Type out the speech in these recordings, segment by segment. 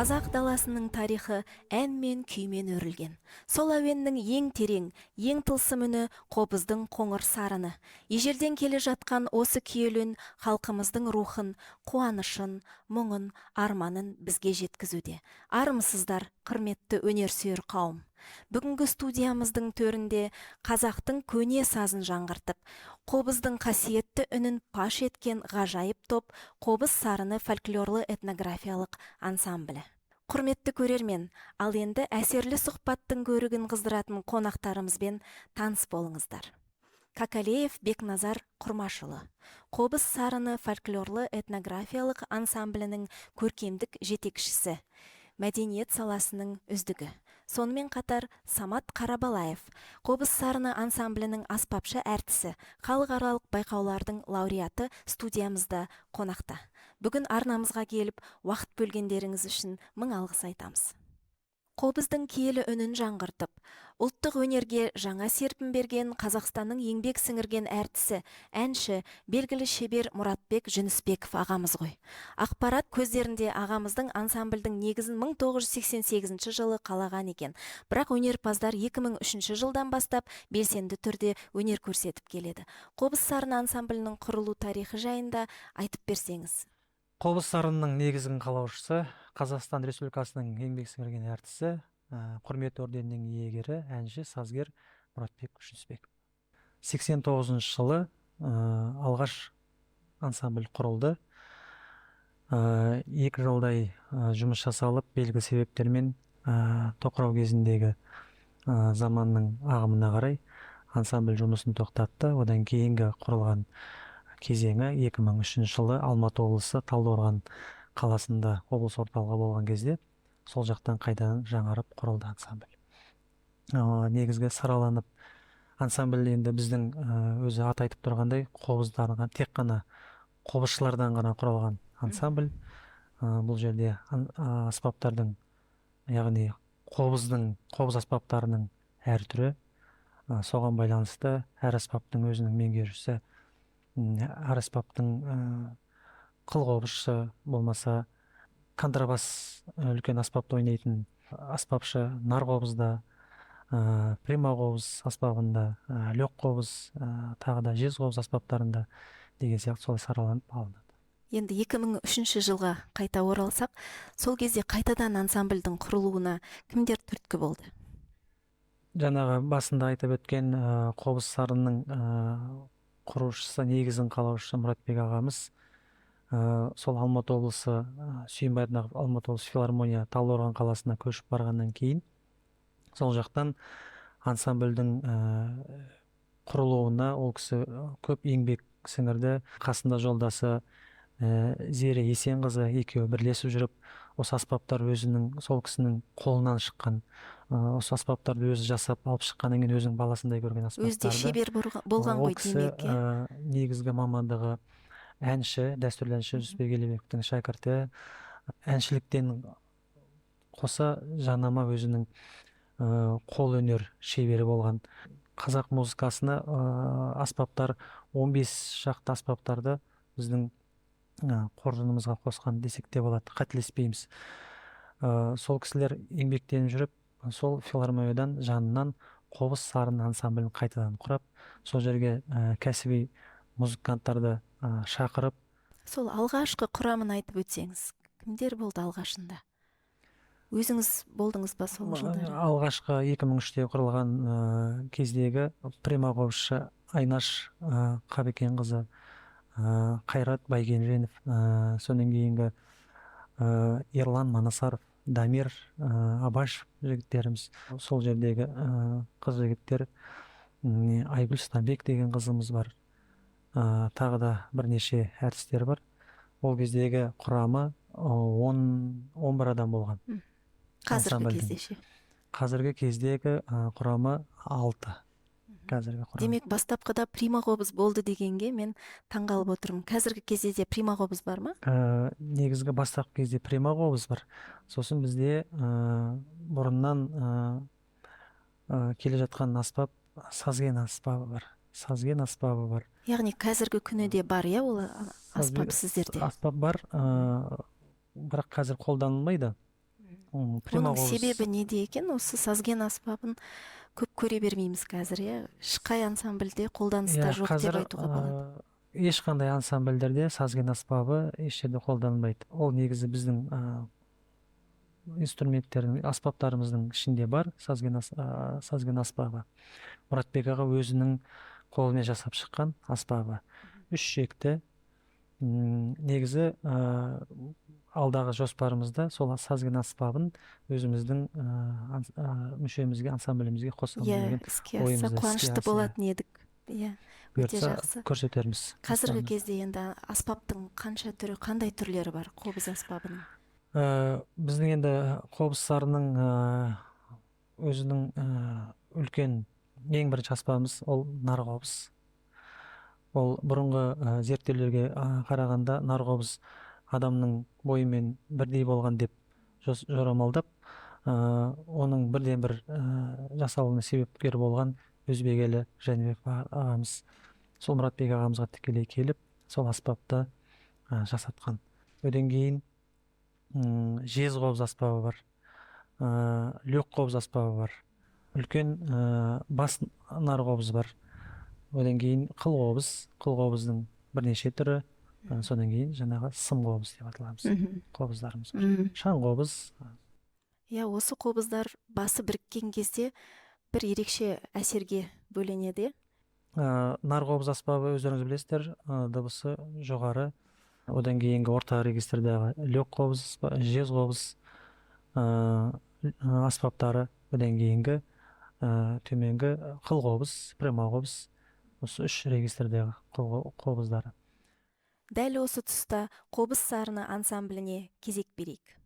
Қазақ даласының тарихы ән мен күймен өрілген. Сол әуеннің ең терең, ең тылсым үні қобыздың қоңыр сарыны. Ежелден келе жатқан осы киелі үн халқымыздың рухын, қуанышын, мұңын, арманын бізге жеткізуде. Армысыздар, құрметті өнерсүйер қауым. Бүгінгі студиямыздың төрінде қазақтың көне сазын жаңғыртып, қобыздың қасиетті үнін паш еткен ғажайып топ қобыз сарыны фольклорлы этнографиялық ансамблі. Құрметті көрермен, ал енді әсерлі сұхбаттың көрігін қыздыратын қонақтарымызбен таныс болыңыздар. Какалеев Бекназар Құрмашұлы, қобыз сарыны фольклорлы этнографиялық ансамблінің көркемдік жетекшісі, мәдениет саласының үздігі. Сонымен қатар Самат Қарабалаев, қобыз сарыны ансамблінің аспапшы әртісі, халықаралық байқаулардың лауреаты студиямызда қонақта. Бүгін арнамызға келіп, уақыт бөлгендеріңіз үшін мың алғыс айтамыз. Қобыздың киелі үнін жаңғыртып, ұлттық өнерге жаңа серпін берген Қазақстанның еңбек сіңірген әртісі, әнші, белгілі шебер Мұратбек Жүнісбеков ағамыз ғой. Ақпарат көздерінде ағамыздың ансамбльдің негізін 1988 жылы қалаған екен. Бірақ өнерпаздар 2003 жылдан бастап белсенді түрде өнер көрсетіп келеді. Қобыз сарыны ансамблінің құрылу тарихы жайында айтып берсеңіз. Қобыз сарынының негізін қалаушысы, Қазақстан Республикасының еңбек сіңірген әртісі, құрмет орденінің иегері, әнші, сазгер Мұратбек Жүнісбеков. 89 жылы алғаш ансамбль құрылды. 2 жылдай жұмыс жасалып, белгілі себептермен тоқырау кезіндегі заманның ағымына қарай ансамбль жұмысын тоқтатты. Одан кейінгі құрылған кезеңі 2003 жылы Алматы облысы Талдықорған қаласында облыс орталығы болған кезде сол жақтан қайтадан жаңарып құрылды ансамбль. Негізгі сараланып ансамбль енді біздің өзі аты айтып тұрғандай қобыздарға тек қана қобызшылардан ғана құралған ансамбль. Бұл жерде аспаптардың, яғни қобыз аспаптарының әр түрі, соған байланысты әр аспаптың өзінің меңгерушісі, әр аспаптың қылқобызшы болмаса контрабас үлкен аспапта ойнайтын аспапшы нарқобызда, примақобыз аспабында, лөққобыз, тағы да жезқобыз аспаптарында деген сияқты солай сараланып алынады. Енді 2003 жылға қайта оралсақ, сол кезде қайтадан ансамбльдің құрылуына кімдер түрткі болды? Жаңағы басында айтып өткен қобыз сарынның құрушысы, негізін қалаушысы Мұратбек ағамыз сол Алматы облысы, Сүйінбай атындағы Алматы облысы филармония Талдықорған қаласына көшіп барғаннан кейін сол жақтан ансамбльдің құрылуына ол кісі көп еңбек сіңірді. Қасында жолдасы Зере Есенқызы екеуі бірлесіп жүріп, осы аспаптар өзінің, сол кісінің қолынан шыққан, осы аспаптарды өзі жасап алып шыққаннан кейін өзінің баласындай көрген аспаптарды. Өзде шебер болған ғой демек. Негізгі мамандығы әнші, дәстүрлі әнші Жүсіпбек Елебековтің шәкірті. Әншіліктен қоса жанама өзінің қол өнер шебері болған. Қазақ музыкасына аспаптар 15 шақты аспаптарды біздің қоржынымызға қосқан десек те болады, қателеспейміз. Сол кісілер еңбектеніп жүріп, сол филармониядан жанынан қобыз сарыны ансамблін қайтадан құрап, сол жерге кәсіби музыканттарды шақырып. Сол алғашқы құрамын айтып өтсеңіз, кімдер болды алғашында? Өзіңіз болдыңыз ба сол жылдары? Алғашқы 2003-те құрылған кездегі примақобызшы Айнаш Қабекенқызы, Қайрат Байгенженов, сонан кейінгі Ерлан Манасаров, Дамир Абашев жігіттеріміз, сол жердегі қыз жігіттер, Айгүл Станбек деген қызымыз бар, тағы да бірнеше әртістер бар. Ол кездегі құрамы 11 адам болған. Қазіргі кезде ше? Қазіргі кездегі құрамы 6. Демек, бастапқыда примақобыз болды дегенге мен таңғалып отырмын. Қазіргі кезде де примақобыз бар ма? Негізгі бастапқы кезде примақобыз бар. Сосын бізде бұрыннан келе жатқан аспап сазген аспабы бар. Яғни қазіргі күні де бар, иә, ол аспап сіздерде? Аспап бар, бірақ қазір қолданылмайды. Прямо Оның себебі неде екен? Осы сазген аспабын көп көре бермейміз қазір, иә? Ешқай ансамбльде қолданыста жоқ деп айтуға болады. Ешқандай ансамбльдерде сазген аспабы еш жерде қолданылмайды. Ол негізі біздің инструменттердің, аспаптарымыздың ішінде бар сазген аспабы. Мұратбек аға өзінің қолымен жасап шыққан аспабы. 3 шекті. Негізі алдағы жоспарымызда сол сазген аспабын өзіміздің мүшемізге, ансамблімізге қосамыз деген іске асса қуанышты болатын едік. Өте бұйыртса жақсы. көрсетерміз. Қазіргі кезде енді аспаптың қанша түрі, қандай түрлері бар қобыз аспабының? Біздің енді қобыз сарының өзінің үлкен ең бірінші аспабымыз ол нарқобыз. Ол бұрынғы зерттеулерге қарағанда нарқобыз адамның бойымен бірдей болған деп жорамалдап, оның бірден бір жасалуына себепкер болған Өзбекелі Жәнібек ағамыз, сол Мұратбек ағамызға тікелей келіп, сол аспапты жасатқан. Одан кейін жез қобыз аспабы бар, лөк қобыз аспабы бар, үлкен бас нарқобыз бар. Одан кейін қыл-қобыздың бірнеше түрі, содан кейін жаңағы сым қобыз деп аталамыз қобыздарымыз. Шаң қобыз. Осы қобыздар басы біріккен кезде бір ерекше әсерге бөленеді. Нарқобыз аспабы өздеріңіз білесіздер, дыбысы жоғары. Одан кейінгі орта регистрдағы лөк қобыз, жез қобыз аспаптары, одан кейінгі төменгі қыл қобыз, прямо қобыз. Осы 3 регистрдегі қобыздары. Дәл осы тұста қобыз сарыны ансамбліне кезек берейік.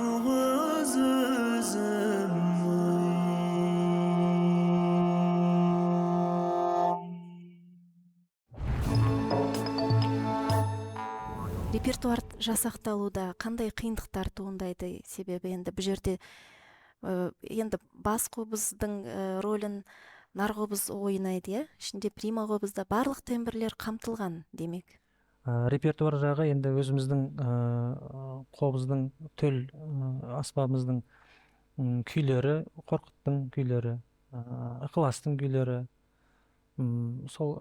жалғыз өзім Репертуар жасақталуда қандай қиындықтар туындайды? Себебі енді бұл жерде енді бас қобыздың рөлін нарқобыз ойнайды, иә? Ішінде прима қобызда барлық тембрлер қамтылған демек. Репертуар жағы енді өзіміздің қобыздың төл аспабымыздың күйлері, Қорқыттың күйлері, ықыластың күйлері, сол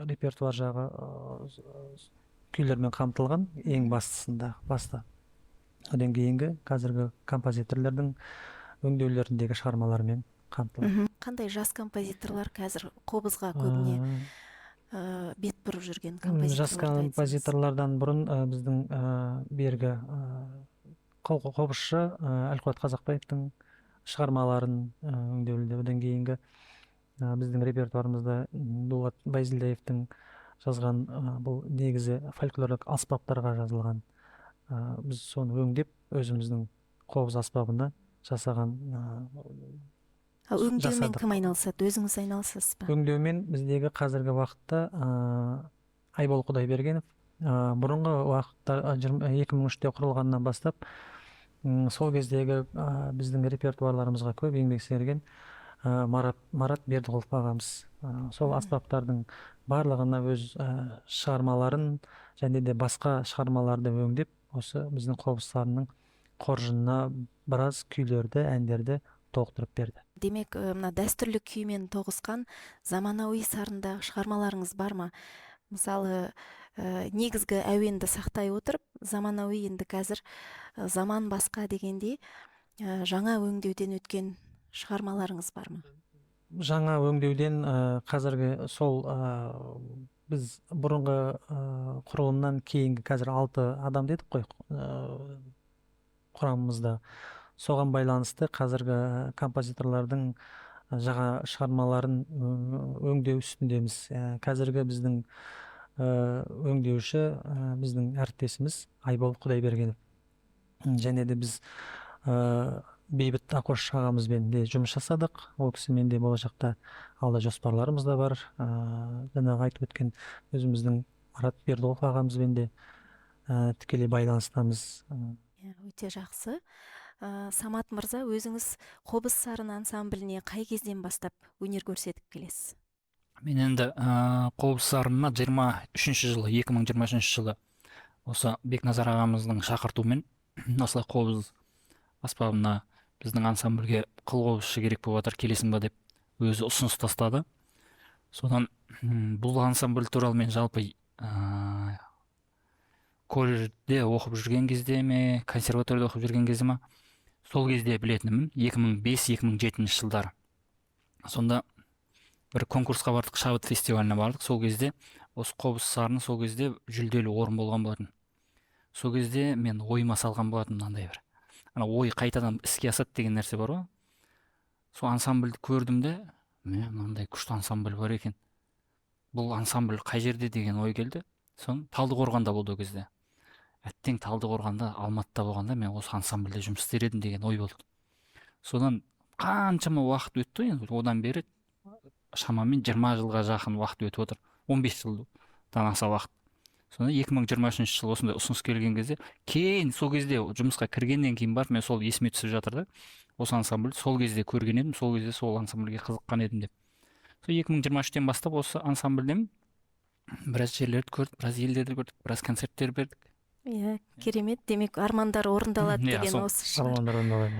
репертуар жағы күйлермен қамтылған ең басты. Одан кейінгі қазіргі композиторлардың өңдеулеріндегі шығармалармен қамтылған. Қандай жас композиторлар қазір қобызға көбіне бет бұрып жүрген композиторлар? Жас композиторлардан бұрын біздің бергі қобызшы Әлқуат Қазақбаевтың шығармаларын өңдеуде. Одан кейінгі біздің репертуарымызда Дулат Байзілдаевтың жазған бұл негізі фольклорлық аспаптарға жазылған. Біз соны өңдеп өзіміздің қобыз аспабына жасаған. Өңдеумен кім айналысады? Өзіңіз айналысасыз ба? Өңдеумен біздегі қазіргі уақытта Айбол Құдайбергенов бұрынғы уақытта 2003-те құрылғаннан бастап сол кездегі біздің репертуарларымызға көп еңбек сіңірген Марат Бердіғұлов ағамыз сол аспаптардың барлығына өз шығармаларын және де басқа шығармаларды өңдеп осы біздің қобыздарының қоржынына біраз күйлерді, әндерді толықтырып берді. Демек, мына дәстүрлі күймен тоғысқан заманауи сарындағы шығармаларыңыз бар ма? Мысалы, негізгі әуенді сақтай отырып, заманауи енді қазір заман басқа дегендей жаңа өңдеуден өткен шығармаларыңыз бар ма? Жаңа өңдеуден қазіргі сол біз бұрынғы құрылымнан кейінгі қазір 6 адам дедік қой құрамымызда. Соған байланысты қазіргі композиторлардың жаңа шығармаларын өңдеу үстіндеміз. Қазіргі біздің өңдеуші біздің әріптесіміз Айбол Құдайбергенов. Және де біз Бейбіт Ақош ағамызбен де жұмыс жасадық. Ол кісімен де болашақта алда жоспарларымыз да бар. Жаңағы айтып өткен өзіміздің Марат Бердіғұлов ағамызбен де тікелей байланыстамыз. Өте жақсы. Самат мырза, өзіңіз қобыз сарын ансамбліне қай кезден бастап өнер көрсетіп келесіз? Мен енді қобыз сарынына 2023 жылы осы Бекназар ағамыздың шақыртуымен осылай қобыз аспабына біздің ансамбльге қобызшы керек болып жатыр, келесің ба деп өзі ұсыныс тастады. Содан бұл ансамбль туралы мен жалпы колледжде оқып жүрген кезде ме, консерваторияда оқып жүрген кезде ме, сол кезде білетінмін, 2005-2007 жылдары. Сонда бір конкурсқа бардық, шабыт фестиваліне бардық. Сол кезде осы қобыз сарыны сол кезде жүлделі орын болған болатын. Сол кезде мен ойыма салған болатын мынандай бір. Ой қайтадан іске асады деген нәрсе бар ғой. Сол ансамбльді көрдім де, мынандай күшті ансамбль бар екен. Бұл ансамбль қай жерде деген ой келді. Сон Талдықорғанда болды ол кезде. Әттең Талдықорғанда, Алматыда болғанда мен осы ансамбльде жұмыс істер едім деген ой болды. Содан қаншама уақыт өтті енді, одан бері шамамен 20 жылға жақын уақыт өтіп отыр. 15 жылдан аса уақыт. Сонда 2023 жыл осындай ұсыныс келген кезде, кейін сол кезде жұмысқа кіргеннен кейін барып мен сол есіме түсіп жатыр да. Осы ансамбльді сол кезде көрген едім, сол кезде сол ансамбльге қызыққан едім деп. Сол 2023-тен бастап осы ансамбльден біраз жерлерді көрдік, біраз елдерді көрдік, біраз концерттер бердік. Иә, керемет. Демек, армандар орындалады деген осы шығар. Армандар орындалады.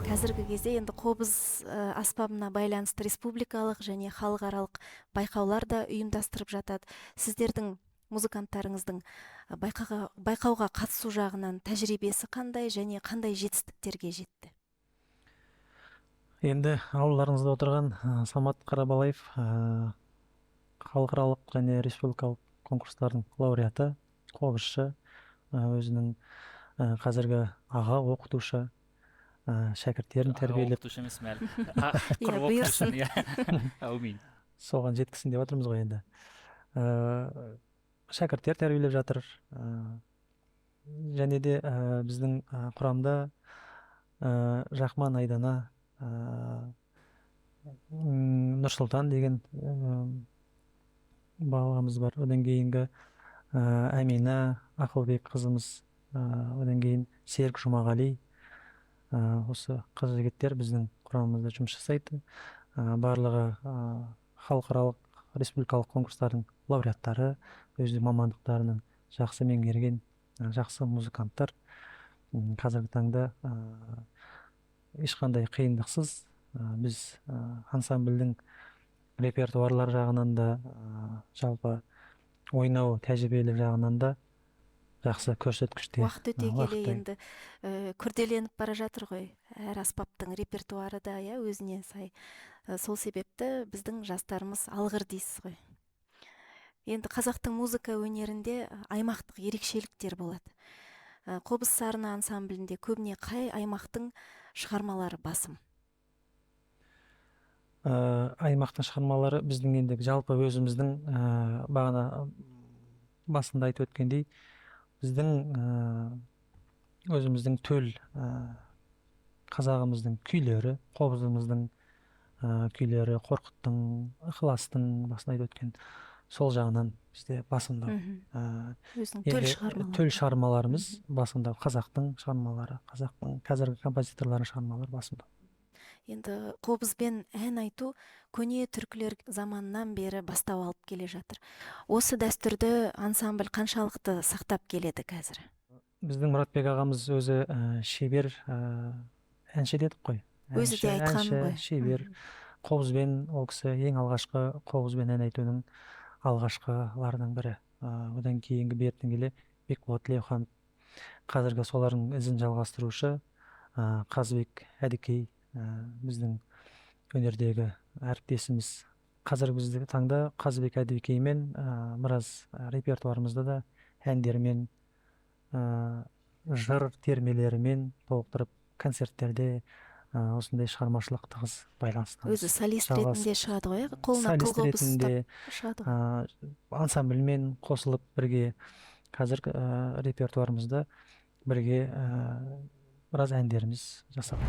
Қазіргі кезде енді қобыз аспабына байланысты республикалық және халықаралық байқаулар да ұйымдастырып жатады. Сіздердің музыканттарыңыздың байқауға қатысу жағынан тәжірибесі қандай және қандай жетістіктерге жетті? Енді аулаларыңызда отырған Самат Қарабалаев халықаралық және республикалық конкурстардың лауреаты, қобызшы, өзінің қазіргі аға оқытушы, шәкірттерін тәрбиелеп, оқытушы емес әлі. Иә, бұйырсын. Әумин. соған жеткізсін деп жатырмыз ғой енді. Шәкірттер тәрбиелеп жатыр. Және де біздің құрамда Жақман Айдана, Нұрсұлтан деген баламыз бар. Одан кейінгі Әмина Ақылбек қызымыз, одан кейін Серік Жұмағали, осы қыз жігіттер біздің құрамымызда жұмыс жасайды. Барлығы халықаралық республикалық конкурстардың лауреаттары, өздерінің мамандықтарының жақсы меңгерген жақсы музыканттар. Қазіргі таңда ешқандай қиындықсыз біз ансамбльдің репертуарлар жағынан да, жалпы ойнау тәжірибелік жағынан да жақсы көрсеткіште. Уақыт өте келе енді күрделеніп бара жатыр ғой. Әр аспаптың репертуары да өзіне сай. Сол себепті біздің жастарымыз алғыр дейсіз ғой. Енді қазақтың музыка өнерінде аймақтық ерекшеліктер болады. Қобыз сарыны ансамблінде көбіне қай аймақтың шығармалары басым? Аймақтың шығармалары біздің енді жалпы өзіміздің бағана басында айтып өткендей, біздің өзіміздің төл қазағымыздың күйлері, қобызымыздың күйлері, Қорқыттың, Ықыластың басында айтып өткен сол жағынан бізде басымдау. Өзінің төл шығармаларымыз басымдау, қазақтың шығармалары, қазақтың қазіргі композиторлардың шығармалары басымдау. Енді қобызбен ән айту көне түркілер заманынан бері бастау алып келе жатыр. Осы дәстүрді ансамбль қаншалықты сақтап келеді қазір? Біздің Мұратбек ағамыз өзі шебер әнші дедік қой. Өзі де айтқан ғой. Шебер. Қобызбен, ол кісі ең алғашқы қобызбен ән айтудың алғашқыларының бірі. Одан кейінгі бертін келе Бекболат Тілеухан, қазіргі солардың ізін жалғастырушы Қазыбек Әдікей, біздің өнердегі әріптесіміз. Қазіргі бізді таңда Қазыбек Әдікеймен біраз репертуарымызда да әндермен, жыр термелерімен толықтырып концерттерде осындай шығармашылық тығыз байланысты. Өзі солист ретінде шығады ғой, қолына қылғып ұстап шығады. Ансамбльмен қосылып бірге қазір репертуарымызда бірге біраз әндеріміз жасап.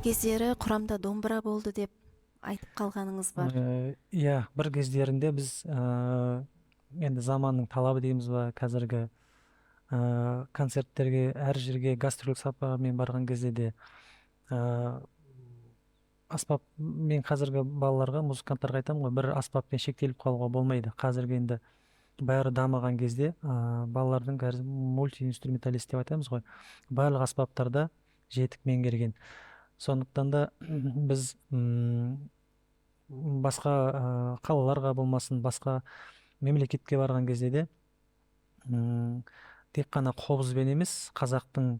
кездері құрамда домбыра болды деп айтып қалғаныңыз бар. Иә, бір кездерінде біз енді заманның талабы дейміз ба, қазіргі концерттерге, әр жерге гастроль сапармен барған кезде де аспап, мен қазіргі балаларға, музыканттарға айтамын ғой, бір аспаппен шектеліп қалуға болмайды. Қазіргі енді бәрі дамыған кезде балалардың қазір мультиинструменталист деп айтамыз ғой, барлық аспаптарда жетік меңгерген. Сондықтан да біз басқа қалаларға болмасын, басқа мемлекетке барған кезде де тек қана қобызбен емес, қазақтың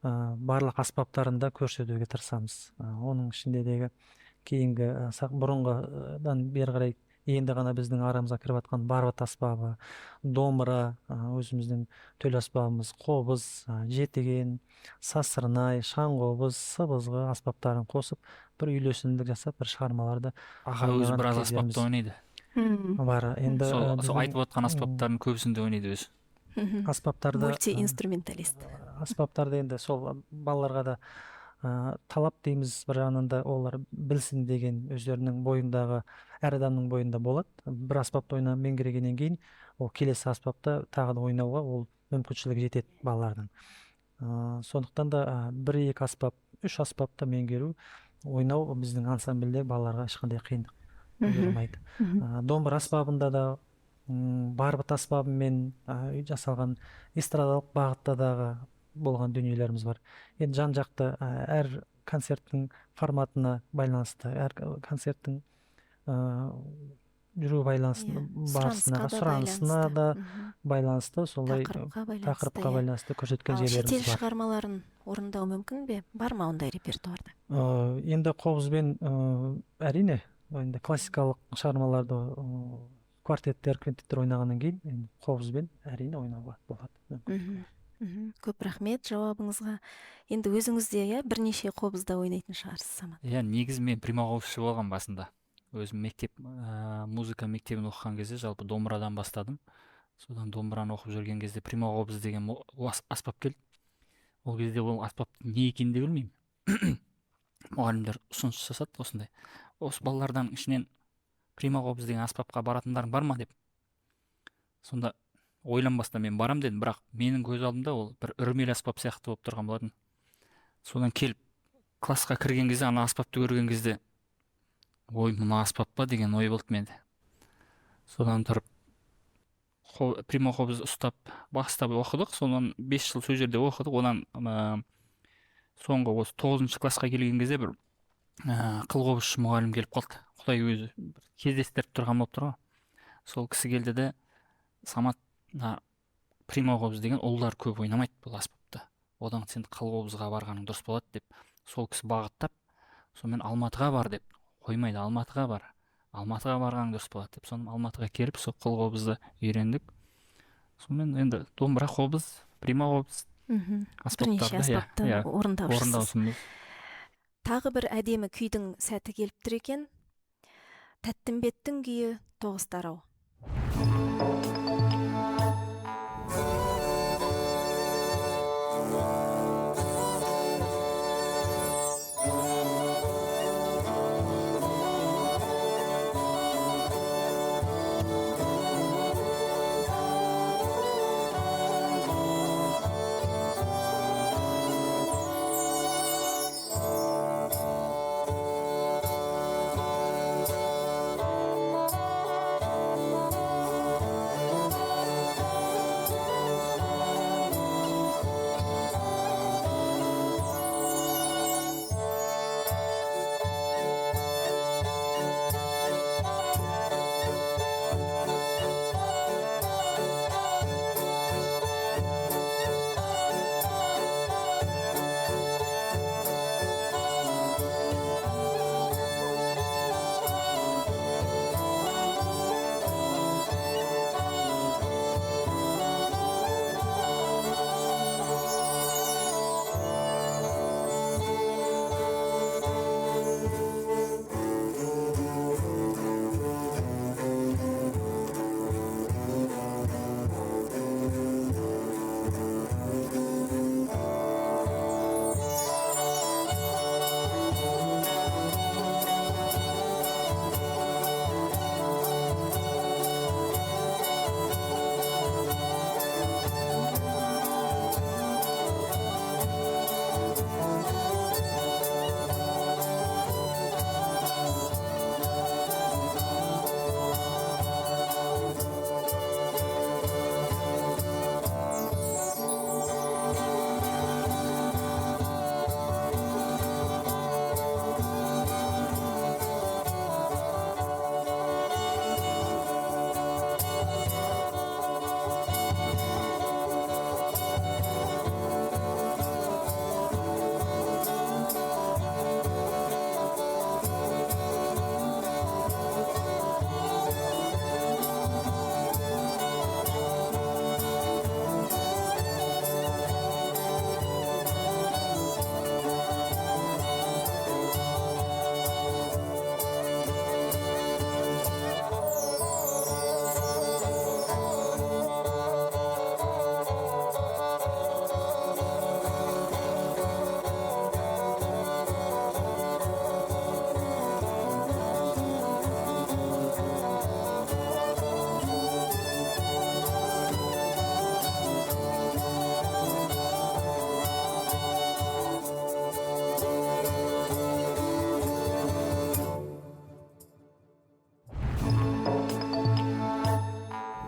барлық аспаптарында көрсетуге тырысамыз. Оның ішіндегі кейінгі бұрынғыдан бері қарай енді ғана біздің арамызға кіріп жатқан барбыт аспабы, домбыра, өзіміздің төл аспабымыз, қобыз, жетіген, сасырнай, шаңқобыз, сыбызғы аспаптарын қосып, бір үйлесімдік жасап, бір шығармаларды Аға өзі біраз аспапта ойнайды. бар. Енді Сол айтып отқан аспаптардың көбісінде ойнайды өзі. аспаптарды Мультиинструменталист. аспаптарды енді сол балаларға да талап дейміз, бір жағынан да олар білсін деген, өздерінің бойындағы, әр адамның бойында болады. Бір аспапты ойнап меңгергеннен кейін ол келесі аспапта тағы да ойнауға ол мүмкіншілік жетеді балалардың. Сондықтан да бір екі аспап, үш аспапты меңгеру, ойнау біздің ансамбльде балаларға ешқандай қиындық тудырмайды. Домбыра аспабында да барбыт аспабымен жасалған эстрадалық бағытта дағы болған дүниелеріміз бар. Енді жан жақты әр концерттің форматына байланысты, әр концерттің жүру барысына, сұранысына да байланысты, солай тақырыпқа байланысты көрсеткен жерлеріміз Шетел бар. шығармаларын орындау мүмкін бе? Бар ма ондай репертуарда? Енді қобызбен әрине, енді классикалық шығармаларды квартеттер, квинтеттер ойнағаннан кейін қобызбен әрине ойнауға болады. Көп рахмет жауабыңызға. Енді өзіңізде бірнеше қобызда ойнайтын шығарсыз, Самат. Негізі мен примақобызшы болған басында. Өзім музыка мектебін оқыған кезде жалпы домбырадан бастадым. Содан домбыраны оқып жүрген кезде примақобыз деген аспап келді. Ол кезде ол аспаптың не екенін де білмеймін. Мұғалімдер ұсыныс жасады осындай. Осы балалардан ішінен примақобыз деген аспапқа баратындарың бар ма деп. Сонда ойланбастан мен барам дедім, бірақ менің көз алдымда ол бір үрмелі аспап сияқты болып тұрған болатын. Содан келіп классқа кірген кезде, ана аспапты көрген кезде, ой, мына аспап па деген ой болды менде. Содан тұрып примақобыз ұстап бастап оқыдық. Содан 5 жыл сол жерде оқыдық. Одан соңғы осы 9 классқа келген кезде бір қылқобызшы мұғалім келіп қалды. Құдай өзі кездестіріп тұрған болып тұр ғой. Сол кісі келді де, Самат, примақобыз деген ұлдар көп ойнамайды бұл аспапты. Одан сен қылқобызға барғаның дұрыс болады деп, сол кісі бағыттап, сонымен Алматыға бар деп, қоймайды, Алматыға бар. Алматыға барғаның дұрыс болады деп, соны Алматыға келіп, сол қылқобызды үйрендік. Сонымен енді домбыра, қобыз, примақобыз Бірнеше аспапты орындаушысыз. Тағы бір әдемі күйдің сәті келіп тұр екен. Тәттімбеттің күйі тоғыз тарау.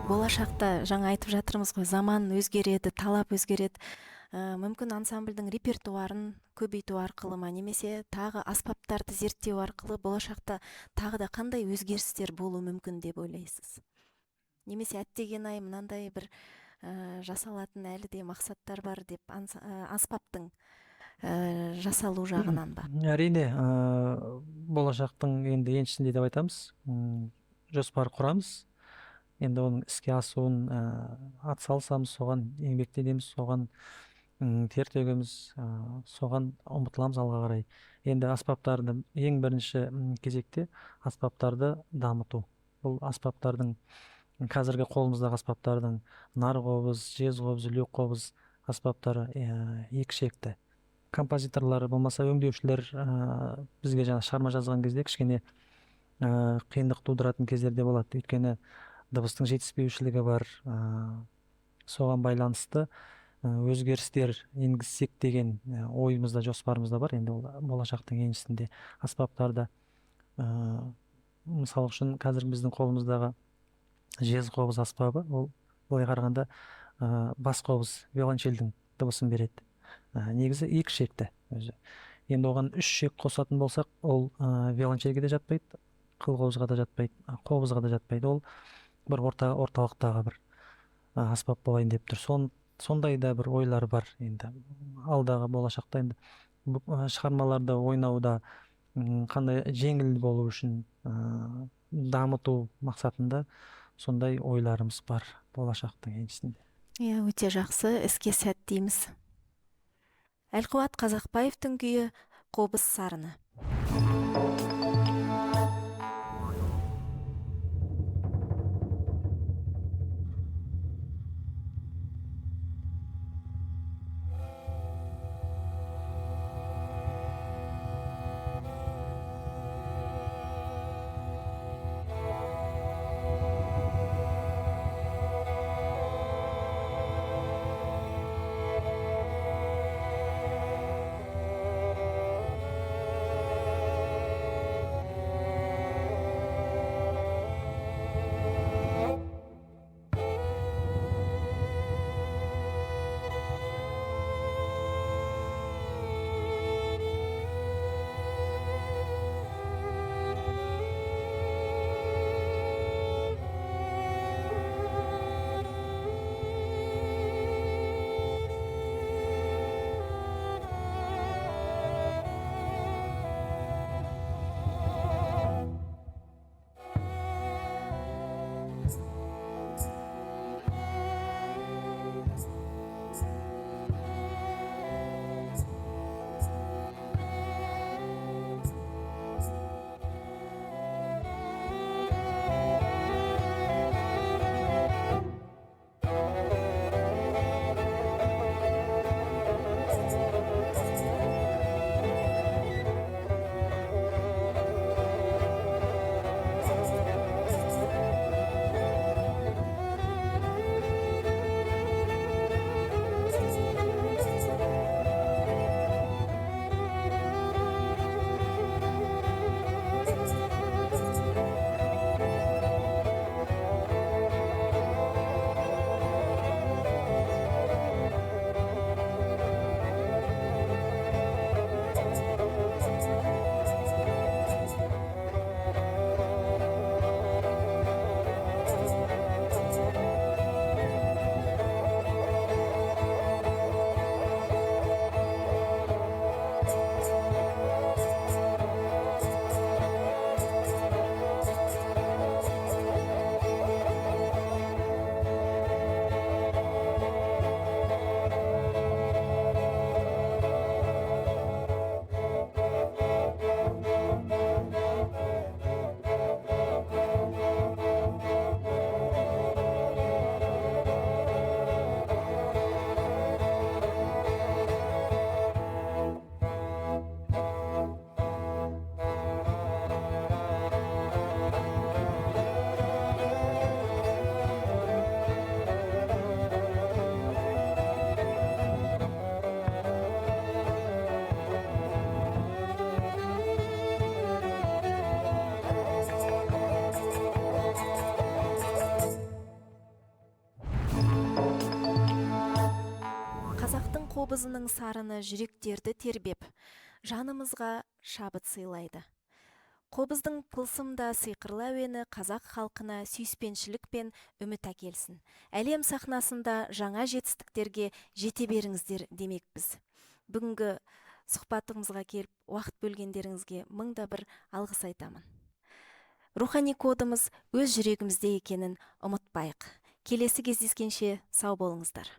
болашақта жаңа айтып жатырмыз ғой, заман өзгереді, талап өзгереді. Мүмкін ансамбльдің репертуарын көбейту арқылы ма, немесе тағы аспаптарды зерттеу арқылы болашақта тағы да қандай өзгерістер болуы мүмкін деп ойлайсыз? Немесе әттеген-ай мынандай бір жасалатын әлі де мақсаттар бар деп аспаптың жасалу жағынан ба? Әрине, болашақтың енді еншісінде деп айтамыз, жоспар құрамыз. Енді оның іске асуын атсалысамыз, соған еңбектенеміз, соған тер төгеміз, соған ұмтыламыз алға қарай. Енді аспаптарды ең бірінші кезекте аспаптарды дамыту. Бұл аспаптардың қазіргі қолымыздағы аспаптардың нар қобыз, жез қобыз, үлек қобыз аспаптары екі шекті. Композиторлар болмаса өңдеушілер бізге жаңа шығарма жазған кезде кішкене қиындық тудыратын кездерде болады. Өйткені дыбыстың жетіспеушілігі бар, соған байланысты өзгерістер енгізсек деген ойымызда, жоспарымызда бар. Енді ол болашақтың еншісінде аспаптарда мысал үшін қазір біздің қолымыздағы жез қобыз аспабы, ол былай қарағанда бас қобыз, виолончельдің дыбысын береді. Негізі екі шекті өзі. Енді оған үш шек қосатын болсақ, ол виолончельге де жатпайды, қылқобызға да жатпайды, қобызға да жатпайды. Ол бір орталықтағы бір аспап болайын деп тұр. Сондай да бір ойлар бар. Енді алдағы болашақта енді шығармаларда ойнауда қандай жеңіл болу үшін дамыту мақсатында сондай ойларымыз бар болашақтың еншісінде. Иә, өте жақсы, іске сәт дейміз. Әлқуат Қазақбаевтың күйі «Қобыз сарыны». қобызының сарыны жүректерді тербеп, жанымызға шабыт сыйлайды. Қобыздың тылсымда сиқырлы әуені қазақ халқына сүйіспеншілік пен үміт әкелсін. Әлем сахнасында жаңа жетістіктерге жете беріңіздер демекпіз. Бүгінгі сұхбатымызға келіп, уақыт бөлгендеріңізге мыңда бір алғыс айтамын. Рухани кодымыз өз жүрегімізде екенін ұмытпайық. Келесі кездескенше сау болыңыздар.